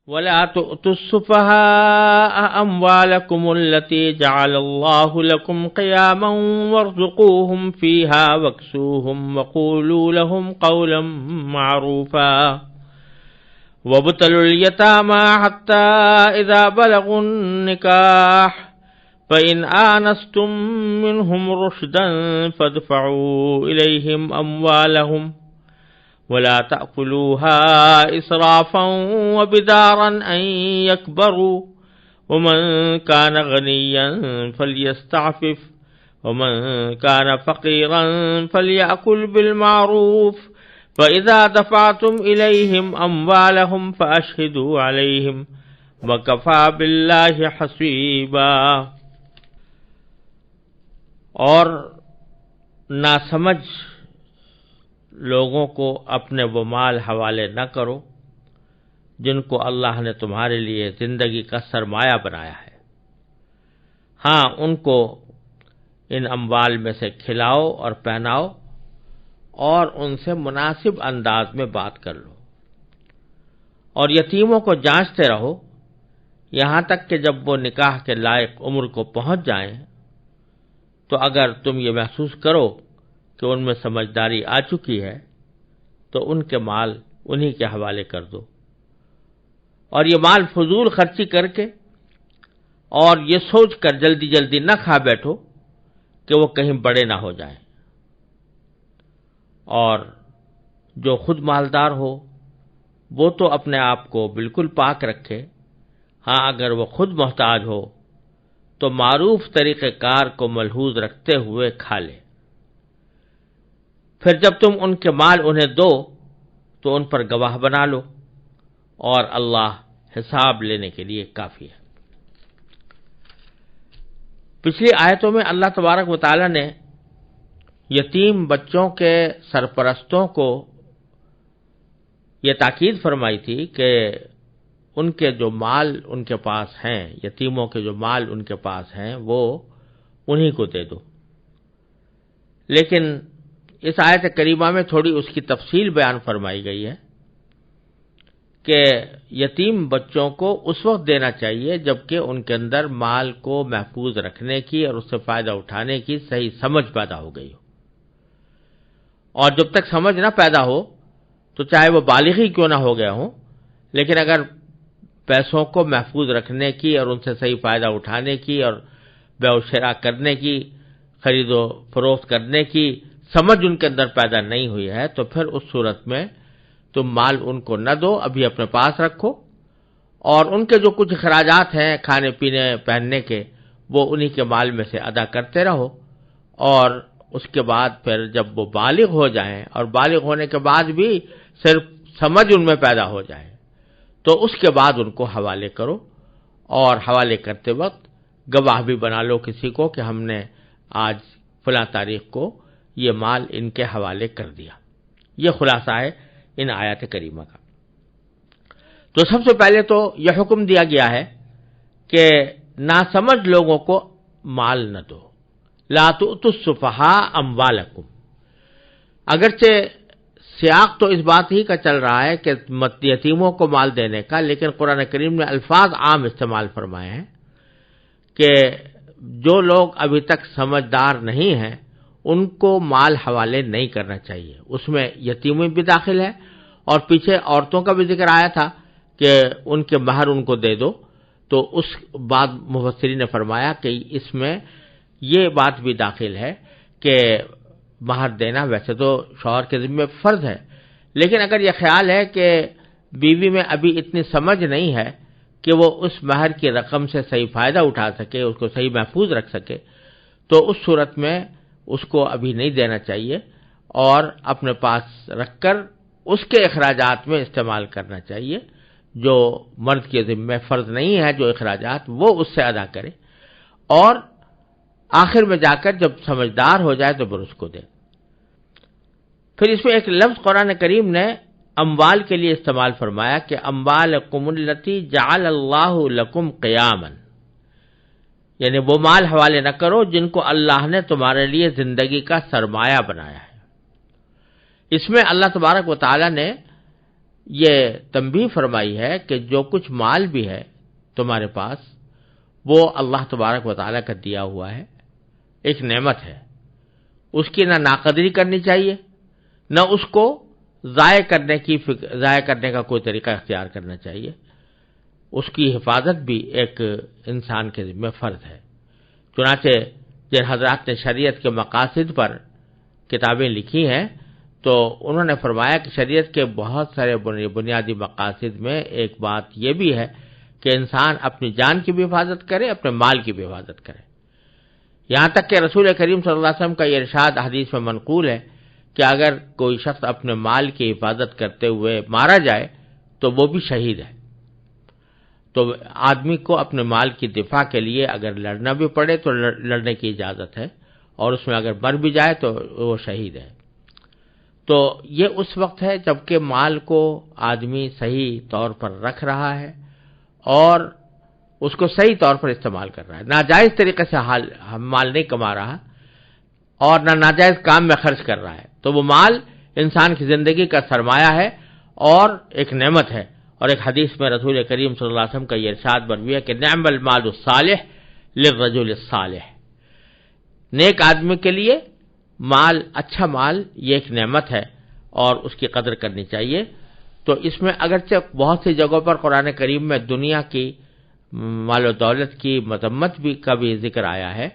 ولا تؤتوا السفهاء أموالكم التي جعل الله لكم قياما وارزقوهم فيها واكسوهم وقولوا لهم قولا معروفا وابتلوا اليتامى حتى إذا بلغوا النكاح فإن آنستم منهم رشدا فادفعوا إليهم أموالهم ولا تأكلوها إسرافا وبدارا أن يكبروا ومن كان غنيا فليستعفف ومن كان فقيرا فليأكل بالمعروف فإذا دفعتم إليهم أموالهم فأشهدوا عليهم وكفى بالله حسيبا۔ اور ناسمجھ لوگوں کو اپنے وہ مال حوالے نہ کرو جن کو اللہ نے تمہارے لیے زندگی کا سرمایہ بنایا ہے۔ ہاں، ان کو ان اموال میں سے کھلاؤ اور پہناؤ اور ان سے مناسب انداز میں بات کر لو، اور یتیموں کو جانچتے رہو یہاں تک کہ جب وہ نکاح کے لائق عمر کو پہنچ جائیں، تو اگر تم یہ محسوس کرو کہ ان میں سمجھداری آ چکی ہے تو ان کے مال انہی کے حوالے کر دو، اور یہ مال فضول خرچی کر کے اور یہ سوچ کر جلدی جلدی نہ کھا بیٹھو کہ وہ کہیں بڑے نہ ہو جائیں۔ اور جو خود مالدار ہو وہ تو اپنے آپ کو بالکل پاک رکھے، ہاں اگر وہ خود محتاج ہو تو معروف طریقہ کار کو ملحوظ رکھتے ہوئے کھا لے۔ پھر جب تم ان کے مال انہیں دو تو ان پر گواہ بنا لو، اور اللہ حساب لینے کے لیے کافی ہے۔ پچھلی آیتوں میں اللہ تبارک و تعالی نے یتیم بچوں کے سرپرستوں کو یہ تاکید فرمائی تھی کہ ان کے جو مال ان کے پاس ہیں، یتیموں کے جو مال ان کے پاس ہیں، وہ انہی کو دے دو۔ لیکن اس آیت کریمہ میں تھوڑی اس کی تفصیل بیان فرمائی گئی ہے کہ یتیم بچوں کو اس وقت دینا چاہیے جبکہ ان کے اندر مال کو محفوظ رکھنے کی اور اس سے فائدہ اٹھانے کی صحیح سمجھ پیدا ہو گئی ہو، اور جب تک سمجھ نہ پیدا ہو تو چاہے وہ بالغ ہی کیوں نہ ہو گئے ہوں، لیکن اگر پیسوں کو محفوظ رکھنے کی اور ان سے صحیح فائدہ اٹھانے کی اور بیع و شراء کرنے کی، خرید و فروخت کرنے کی سمجھ ان کے اندر پیدا نہیں ہوئی ہے تو پھر اس صورت میں تم مال ان کو نہ دو، ابھی اپنے پاس رکھو، اور ان کے جو کچھ اخراجات ہیں کھانے پینے پہننے کے وہ انہی کے مال میں سے ادا کرتے رہو، اور اس کے بعد پھر جب وہ بالغ ہو جائیں اور بالغ ہونے کے بعد بھی صرف سمجھ ان میں پیدا ہو جائے تو اس کے بعد ان کو حوالے کرو، اور حوالے کرتے وقت گواہ بھی بنا لو کسی کو کہ ہم نے آج فلاں تاریخ کو یہ مال ان کے حوالے کر دیا۔ یہ خلاصہ ہے ان آیات کریمہ کا۔ تو سب سے پہلے تو یہ حکم دیا گیا ہے کہ ناسمجھ لوگوں کو مال نہ دو، لا تؤتوا السفہاء اموالکم۔ اگرچہ سیاق تو اس بات ہی کا چل رہا ہے کہ یتیموں کو مال دینے کا، لیکن قرآن کریم نے الفاظ عام استعمال فرمائے ہیں کہ جو لوگ ابھی تک سمجھدار نہیں ہیں ان کو مال حوالے نہیں کرنا چاہیے۔ اس میں یتیمیں بھی داخل ہے، اور پیچھے عورتوں کا بھی ذکر آیا تھا کہ ان کے مہر ان کو دے دو، تو اس بعد مفسرین نے فرمایا کہ اس میں یہ بات بھی داخل ہے کہ مہر دینا ویسے تو شوہر کے ذمہ فرض ہے، لیکن اگر یہ خیال ہے کہ بیوی میں ابھی اتنی سمجھ نہیں ہے کہ وہ اس مہر کی رقم سے صحیح فائدہ اٹھا سکے، اس کو صحیح محفوظ رکھ سکے، تو اس صورت میں اس کو ابھی نہیں دینا چاہیے، اور اپنے پاس رکھ کر اس کے اخراجات میں استعمال کرنا چاہیے۔ جو مرد کے ذمہ فرض نہیں ہے جو اخراجات وہ اس سے ادا کرے، اور آخر میں جا کر جب سمجھدار ہو جائے تو پھر اس کو دے۔ پھر اس میں ایک لفظ قرآن کریم نے اموال کے لیے استعمال فرمایا کہ اموالکم التی جعل اللہ لکم قیاما، یعنی وہ مال حوالے نہ کرو جن کو اللہ نے تمہارے لیے زندگی کا سرمایہ بنایا ہے۔ اس میں اللہ تبارک و تعالی نے یہ تنبیہ فرمائی ہے کہ جو کچھ مال بھی ہے تمہارے پاس وہ اللہ تبارک و تعالیٰ کا دیا ہوا ہے، ایک نعمت ہے، اس کی نہ ناقدری کرنی چاہیے، نہ اس کو ضائع کرنے کا کوئی طریقہ اختیار کرنا چاہیے۔ اس کی حفاظت بھی ایک انسان کے ذمہ فرض ہے۔ چنانچہ جن حضرات نے شریعت کے مقاصد پر کتابیں لکھی ہیں تو انہوں نے فرمایا کہ شریعت کے بہت سارے بنیادی مقاصد میں ایک بات یہ بھی ہے کہ انسان اپنی جان کی بھی حفاظت کرے، اپنے مال کی بھی حفاظت کرے۔ یہاں تک کہ رسول کریم صلی اللہ علیہ وسلم کا یہ ارشاد حدیث میں منقول ہے کہ اگر کوئی شخص اپنے مال کی حفاظت کرتے ہوئے مارا جائے تو وہ بھی شہید ہے۔ تو آدمی کو اپنے مال کی دفاع کے لیے اگر لڑنا بھی پڑے تو لڑنے کی اجازت ہے، اور اس میں اگر مر بھی جائے تو وہ شہید ہے۔ تو یہ اس وقت ہے جبکہ مال کو آدمی صحیح طور پر رکھ رہا ہے اور اس کو صحیح طور پر استعمال کر رہا ہے، ناجائز طریقے سے مال نہیں کما رہا اور نہ ناجائز کام میں خرچ کر رہا ہے، تو وہ مال انسان کی زندگی کا سرمایہ ہے اور ایک نعمت ہے۔ اور ایک حدیث میں رسول کریم صلی اللہ علیہ وسلم کا یہ ارشاد مروی ہے کہ نعم المال الصالح للرجل الصالح، نیک آدمی کے لیے مال، اچھا مال یہ ایک نعمت ہے اور اس کی قدر کرنی چاہیے۔ تو اس میں اگرچہ بہت سی جگہوں پر قرآن کریم میں دنیا کی مال و دولت کی مذمت کا بھی ذکر آیا ہے،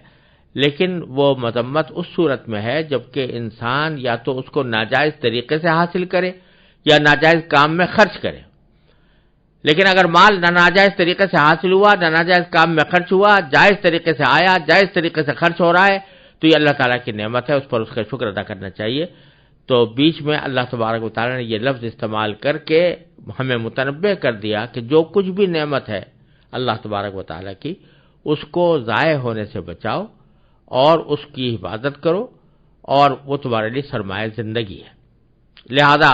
لیکن وہ مذمت اس صورت میں ہے جبکہ انسان یا تو اس کو ناجائز طریقے سے حاصل کرے یا ناجائز کام میں خرچ کرے۔ لیکن اگر مال نہ ناجائز طریقے سے حاصل ہوا، نہ ناجائز کام میں خرچ ہوا، جائز طریقے سے آیا، جائز طریقے سے خرچ ہو رہا ہے، تو یہ اللہ تعالیٰ کی نعمت ہے، اس پر اس کا شکر ادا کرنا چاہیے۔ تو بیچ میں اللہ تبارک و تعالیٰ نے یہ لفظ استعمال کر کے ہمیں متنبہ کر دیا کہ جو کچھ بھی نعمت ہے اللہ تبارک و تعالیٰ کی، اس کو ضائع ہونے سے بچاؤ اور اس کی حفاظت کرو، اور وہ تمہارے لیے سرمایہ زندگی ہے۔ لہذا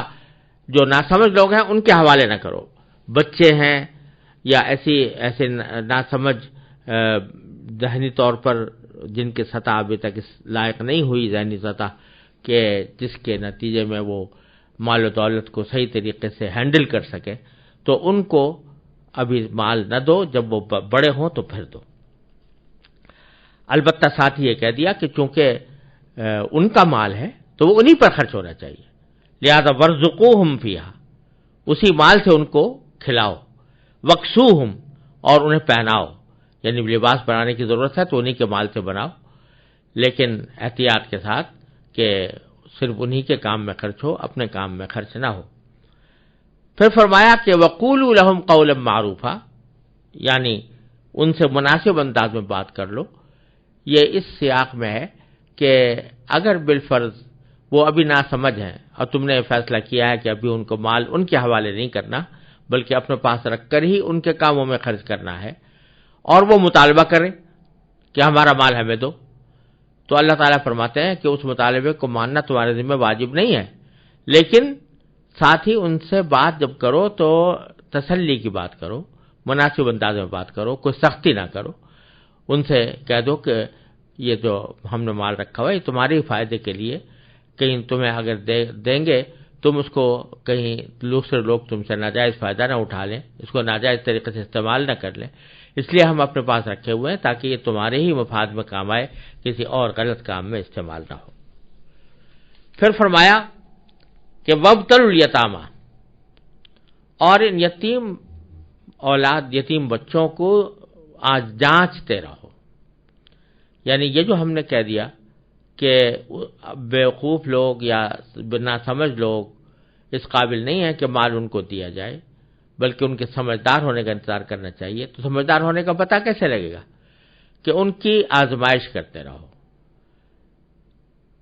جو ناسمجھ لوگ ہیں ان کے حوالے نہ کرو، بچے ہیں یا ایسے ناسمجھ ذہنی طور پر جن کی سطح ابھی تک اس لائق نہیں ہوئی، ذہنی سطح کہ جس کے نتیجے میں وہ مال و دولت کو صحیح طریقے سے ہینڈل کر سکے، تو ان کو ابھی مال نہ دو، جب وہ بڑے ہوں تو پھر دو۔ البتہ ساتھ ہی یہ کہہ دیا کہ چونکہ ان کا مال ہے تو وہ انہی پر خرچ ہونا چاہیے، لہذا ورزقوہم فیہا، اسی مال سے ان کو کھلاؤ، وکسوہم، اور انہیں پہناؤ، یعنی لباس بنانے کی ضرورت ہے تو انہی کے مال سے بناؤ، لیکن احتیاط کے ساتھ کہ صرف انہی کے کام میں خرچ ہو، اپنے کام میں خرچ نہ ہو۔ پھر فرمایا کہ وَقُولُوا لَهُمْ قَوْلًا مَّعْرُوفًا، یعنی ان سے مناسب انداز میں بات کر لو۔ یہ اس سیاق میں ہے کہ اگر بالفرض وہ ابھی ناسمجھ ہیں اور تم نے فیصلہ کیا ہے کہ ابھی ان کو مال ان کے حوالے نہیں کرنا بلکہ اپنے پاس رکھ کر ہی ان کے کاموں میں خرچ کرنا ہے، اور وہ مطالبہ کریں کہ ہمارا مال ہمیں دو، تو اللہ تعالیٰ فرماتے ہیں کہ اس مطالبے کو ماننا تمہارے ذمہ واجب نہیں ہے، لیکن ساتھ ہی ان سے بات جب کرو تو تسلی کی بات کرو، مناسب انداز میں بات کرو، کوئی سختی نہ کرو۔ ان سے کہہ دو کہ یہ جو ہم نے مال رکھا ہوا ہے یہ تمہارے فائدے کے لیے، کہیں تمہیں اگر دیں گے تم اس کو کہیں دوسرے لوگ تم سے ناجائز فائدہ نہ اٹھا لیں، اس کو ناجائز طریقے سے استعمال نہ کر لیں، اس لیے ہم اپنے پاس رکھے ہوئے ہیں تاکہ یہ تمہارے ہی مفاد میں کام آئے، کسی اور غلط کام میں استعمال نہ ہو۔ پھر فرمایا کہ وابتلوا الیتامى، اور ان یتیم اولاد، یتیم بچوں کو آج جانچتے رہو۔ یعنی یہ جو ہم نے کہہ دیا کہ بیوقوف لوگ یا ناسمجھ لوگ اس قابل نہیں ہیں کہ مال ان کو دیا جائے، بلکہ ان کے سمجھدار ہونے کا انتظار کرنا چاہیے، تو سمجھدار ہونے کا پتہ کیسے لگے گا؟ کہ ان کی آزمائش کرتے رہو۔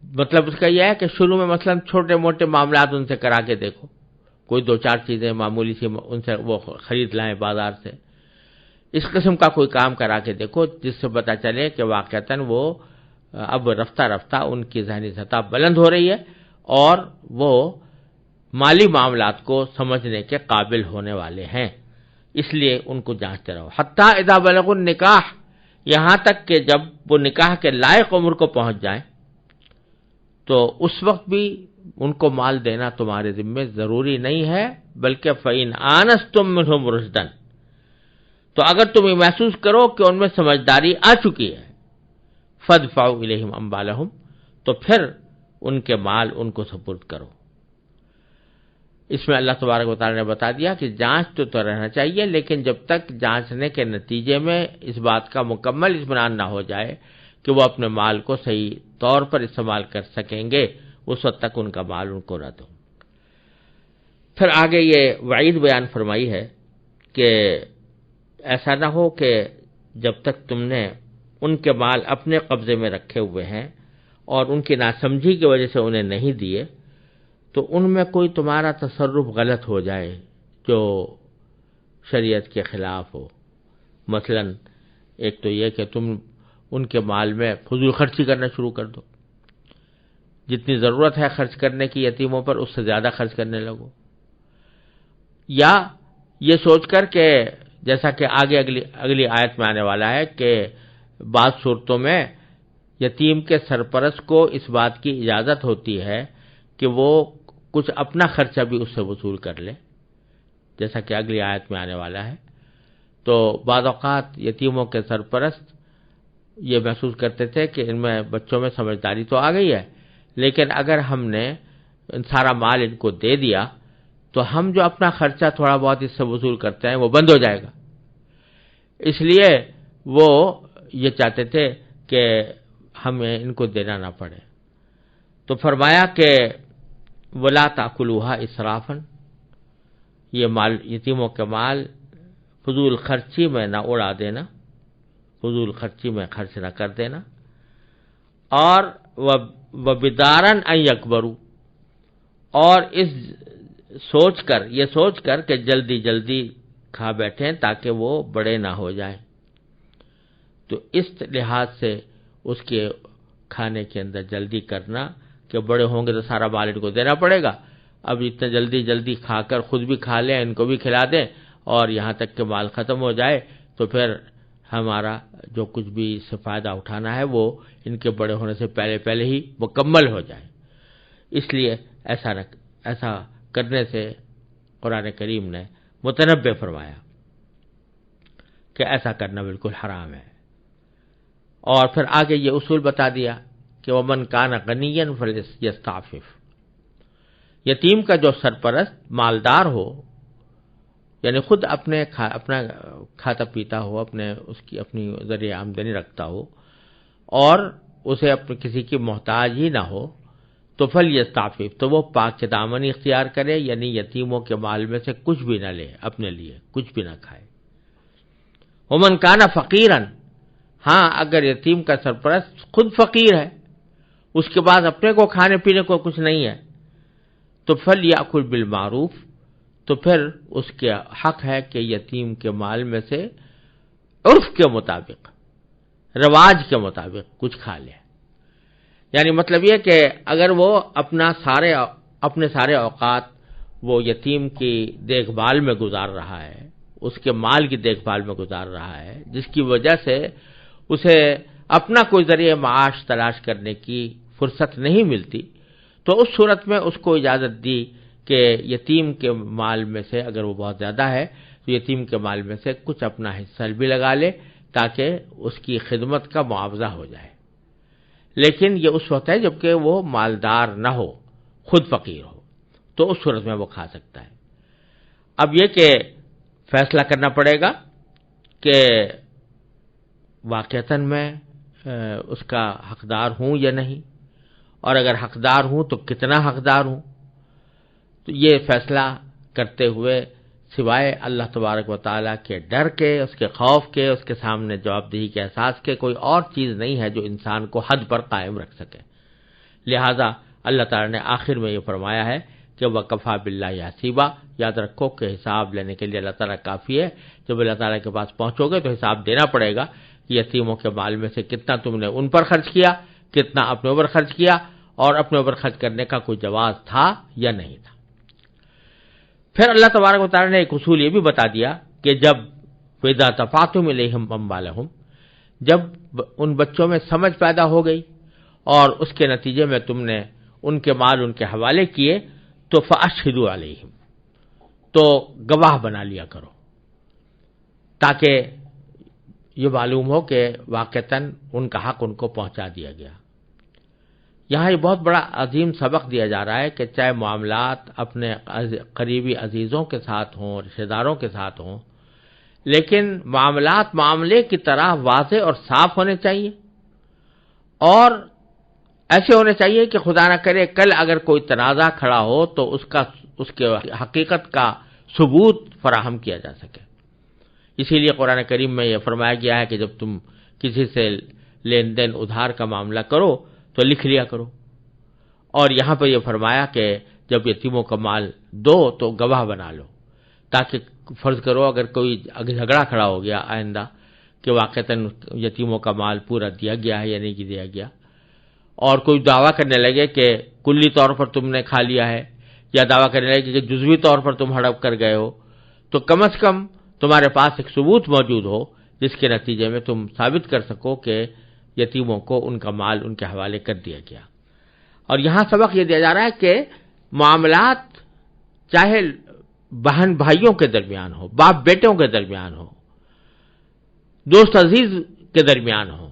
مطلب اس کا یہ ہے کہ شروع میں مثلا چھوٹے موٹے معاملات ان سے کرا کے دیکھو، کوئی دو چار چیزیں معمولی سی ان سے وہ خرید لائیں بازار سے، اس قسم کا کوئی کام کرا کے دیکھو جس سے پتہ چلے کہ واقعتاً وہ اب رفتہ رفتہ ان کی ذہنی سطح بلند ہو رہی ہے اور وہ مالی معاملات کو سمجھنے کے قابل ہونے والے ہیں، اس لیے ان کو جانچتے رہو۔ حتیٰ اذا بلغوا النکاح، یہاں تک کہ جب وہ نکاح کے لائق عمر کو پہنچ جائیں تو اس وقت بھی ان کو مال دینا تمہارے ذمہ ضروری نہیں ہے، بلکہ فَإِنْ آنَسْتُم مِّنْهُمْ رُشْدًا، تو اگر تم یہ محسوس کرو کہ ان میں سمجھداری آ چکی ہے، فَادْفَعُوا إِلَيْهِمْ أَمْوَالَهُمْ، تو پھر ان کے مال ان کو سپرد کرو۔ اس میں اللہ تبارک و تعالی نے بتا دیا کہ جانچ تو رہنا چاہیے، لیکن جب تک جانچنے کے نتیجے میں اس بات کا مکمل اطمینان نہ ہو جائے کہ وہ اپنے مال کو صحیح طور پر استعمال کر سکیں گے، اس وقت تک ان کا مال ان کو نہ دو۔ پھر آگے یہ وعید بیان فرمائی ہے کہ ایسا نہ ہو کہ جب تک تم نے ان کے مال اپنے قبضے میں رکھے ہوئے ہیں اور ان کی ناسمجھی کی وجہ سے انہیں نہیں دیے، تو ان میں کوئی تمہارا تصرف غلط ہو جائے جو شریعت کے خلاف ہو۔ مثلا ایک تو یہ کہ تم ان کے مال میں فضول خرچی کرنا شروع کر دو، جتنی ضرورت ہے خرچ کرنے کی یتیموں پر اس سے زیادہ خرچ کرنے لگو، یا یہ سوچ کر کہ جیسا کہ آگے اگلی آیت میں آنے والا ہے کہ بعض صورتوں میں یتیم کے سرپرست کو اس بات کی اجازت ہوتی ہے کہ وہ کچھ اپنا خرچہ بھی اس سے وصول کر لے، جیسا کہ اگلی آیت میں آنے والا ہے۔ تو بعض اوقات یتیموں کے سرپرست یہ محسوس کرتے تھے کہ ان میں بچوں میں سمجھداری تو آ گئی ہے، لیکن اگر ہم نے سارا مال ان کو دے دیا تو ہم جو اپنا خرچہ تھوڑا بہت اس سے وصول کرتے ہیں وہ بند ہو جائے گا، اس لیے وہ یہ چاہتے تھے کہ ہمیں ان کو دینا نہ پڑے۔ تو فرمایا کہ وَلَا تَأْكُلُوهَا إِسْرَافًا، یہ مال یتیموں کے مال فضول خرچی میں نہ اڑا دینا، فضول خرچی میں خرچ نہ کر دینا، اور وَبِدَارًا أَن يَكْبَرُوا، اور یہ سوچ کر کہ جلدی جلدی کھا بیٹھیں تاکہ وہ بڑے نہ ہو جائیں۔ تو اس لحاظ سے اس کے کھانے کے اندر جلدی کرنا کہ بڑے ہوں گے تو سارا مال ان کو دینا پڑے گا، اب اتنا جلدی کھا کر خود بھی کھا لیں، ان کو بھی کھلا دیں، اور یہاں تک کہ مال ختم ہو جائے تو پھر ہمارا جو کچھ بھی اس سے فائدہ اٹھانا ہے وہ ان کے بڑے ہونے سے پہلے ہی مکمل ہو جائے۔ اس لیے ایسا کرنے سے قرآن کریم نے متنبہ فرمایا کہ ایسا کرنا بالکل حرام ہے۔ اور پھر آگے یہ اصول بتا دیا کہ وَمَنْ كَانَ غَنِيًّا فَلْيَسْتَعْفِفْ، یتیم کا جو سرپرست مالدار ہو، یعنی خود اپنا کھاتا پیتا ہو، اپنی ذریعہ آمدنی رکھتا ہو، اور اسے کسی کی محتاج ہی نہ ہو، تو فَلْيَسْتَعْفِفْ، تو وہ پاک دامنی اختیار کرے، یعنی یتیموں کے مال میں سے کچھ بھی نہ لے، اپنے لیے کچھ بھی نہ کھائے۔ وَمَنْ كَانَ فَقِيرًا، ہاں اگر یتیم کا سرپرست خود فقیر ہے، اس کے بعد اپنے کو کھانے پینے کو کچھ نہیں ہے، تو فَلْيَأْكُلْ بِالْمَعْرُوفِ، تو پھر اس کے حق ہے کہ یتیم کے مال میں سے عرف کے مطابق، رواج کے مطابق کچھ کھا لے۔ یعنی مطلب یہ کہ اگر وہ اپنے سارے اوقات وہ یتیم کی دیکھ بھال میں گزار رہا ہے، اس کے مال کی دیکھ بھال میں گزار رہا ہے، جس کی وجہ سے اسے اپنا کوئی ذریعہ معاش تلاش کرنے کی فرصت نہیں ملتی، تو اس صورت میں اس کو اجازت دی کہ یتیم کے مال میں سے اگر وہ بہت زیادہ ہے تو یتیم کے مال میں سے کچھ اپنا حصہ بھی لگا لے تاکہ اس کی خدمت کا معاوضہ ہو جائے۔ لیکن یہ اس وقت ہے جبکہ وہ مالدار نہ ہو، خود فقیر ہو، تو اس صورت میں وہ کھا سکتا ہے۔ اب یہ کہ فیصلہ کرنا پڑے گا کہ واقعتاً میں اس کا حقدار ہوں یا نہیں، اور اگر حقدار ہوں تو کتنا حقدار ہوں۔ تو یہ فیصلہ کرتے ہوئے سوائے اللہ تبارک و تعالیٰ کے ڈر کے، اس کے خوف کے، اس کے سامنے جواب دہی کے احساس کے کوئی اور چیز نہیں ہے جو انسان کو حد پر قائم رکھ سکے۔ لہذا اللہ تعالیٰ نے آخر میں یہ فرمایا ہے کہ وَكَفَى بِاللَّهِ حَسِيبًا، یاد رکھو کہ حساب لینے کے لیے اللہ تعالیٰ کافی ہے۔ جب اللہ تعالیٰ کے پاس پہنچو گے تو حساب دینا پڑے گا کہ یتیموں کے مال میں سے کتنا تم نے ان پر خرچ کیا، کتنا اپنے اوپر خرچ کیا، اور اپنے اوپر خرچ کرنے کا کوئی جواز تھا یا نہیں تھا۔ پھر اللہ تبارک و تعالیٰ نے ایک اصول یہ بھی بتا دیا کہ جب وَإِذَا دَفَعْتُمْ إِلَيْهِمْ أَمْوَالَهُمْ، جب ان بچوں میں سمجھ پیدا ہو گئی اور اس کے نتیجے میں تم نے ان کے مال ان کے حوالے کیے، تو فَأَشْهِدُوا عَلَيْهِمْ، تو گواہ بنا لیا کرو، تاکہ یہ معلوم ہو کہ واقعتاً ان کا حق ان کو پہنچا دیا گیا۔ یہاں یہ بہت بڑا عظیم سبق دیا جا رہا ہے کہ چاہے معاملات اپنے قریبی عزیزوں کے ساتھ ہوں، رشتہ داروں کے ساتھ ہوں، لیکن معاملات معاملے کی طرح واضح اور صاف ہونے چاہیے، اور ایسے ہونے چاہیے کہ خدا نہ کرے کل اگر کوئی تنازع کھڑا ہو تو اس کے حقیقت کا ثبوت فراہم کیا جا سکے۔ اسی لیے قرآن کریم میں یہ فرمایا گیا ہے کہ جب تم کسی سے لین دین ادھار کا معاملہ کرو تو لکھ لیا کرو، اور یہاں پر یہ فرمایا کہ جب یتیموں کا مال دو تو گواہ بنا لو، تاکہ فرض کرو اگر کوئی جھگڑا کھڑا ہو گیا آئندہ کہ واقعتاً یتیموں کا مال پورا دیا گیا ہے یا نہیں دیا گیا، اور کوئی دعویٰ کرنے لگے کہ کلی طور پر تم نے کھا لیا ہے، یا دعویٰ کرنے لگے کہ جزوی طور پر تم ہڑپ کر گئے ہو، تو کم از کم تمہارے پاس ایک ثبوت موجود ہو جس کے نتیجے میں تم ثابت کر سکو کہ یتیموں کو ان کا مال ان کے حوالے کر دیا گیا۔ اور یہاں سبق یہ دیا جا رہا ہے کہ معاملات چاہے بہن بھائیوں کے درمیان ہو، باپ بیٹوں کے درمیان ہو، دوست عزیز کے درمیان ہو،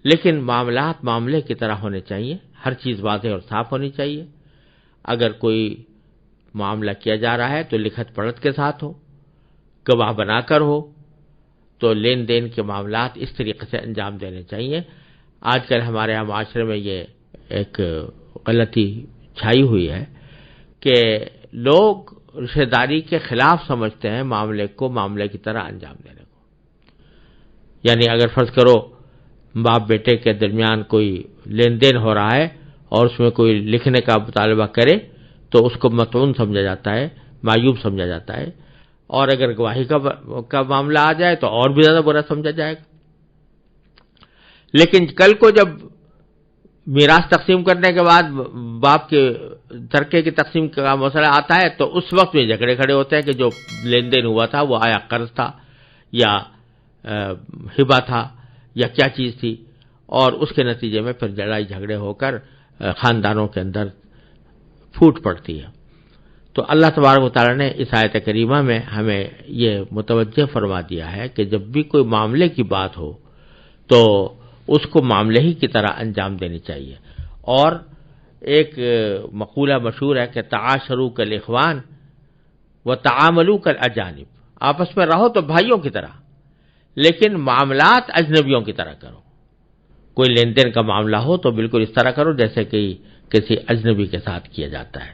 لیکن معاملات معاملے کی طرح ہونے چاہیے، ہر چیز واضح اور صاف ہونی چاہیے۔ اگر کوئی معاملہ کیا جا رہا ہے تو لکھت پڑھت کے ساتھ ہو، گواہ بنا کر ہو، تو لین دین کے معاملات اس طریقے سے انجام دینے چاہیے۔ آج کل ہمارے یہاں معاشرے میں یہ ایک غلطی چھائی ہوئی ہے کہ لوگ رشتہ داری کے خلاف سمجھتے ہیں معاملے کو معاملے کی طرح انجام دینے کو۔ یعنی اگر فرض کرو باپ بیٹے کے درمیان کوئی لین دین ہو رہا ہے اور اس میں کوئی لکھنے کا مطالبہ کرے تو اس کو مطعون سمجھا جاتا ہے، معیوب سمجھا جاتا ہے، اور اگر گواہی کا معاملہ آ جائے تو اور بھی زیادہ برا سمجھا جائے گا۔ لیکن کل کو جب میراث تقسیم کرنے کے بعد باپ کے ترکے کی تقسیم کا مسئلہ آتا ہے تو اس وقت میں جھگڑے کھڑے ہوتے ہیں کہ جو لین دین ہوا تھا وہ آیا قرض تھا یا ہبہ تھا یا کیا چیز تھی، اور اس کے نتیجے میں پھر لڑائی جھگڑے ہو کر خاندانوں کے اندر پھوٹ پڑتی ہے۔ تو اللہ تبارک و تعالیٰ نے اس آیت کریمہ میں ہمیں یہ متوجہ فرما دیا ہے کہ جب بھی کوئی معاملے کی بات ہو تو اس کو معاملے ہی کی طرح انجام دینی چاہیے۔ اور ایک مقولہ مشہور ہے کہ تعاشروا کالاخوان وتعاملوا کالاجانب، آپس میں رہو تو بھائیوں کی طرح، لیکن معاملات اجنبیوں کی طرح کرو۔ کوئی لین دین کا معاملہ ہو تو بالکل اس طرح کرو جیسے کہ کسی اجنبی کے ساتھ کیا جاتا ہے۔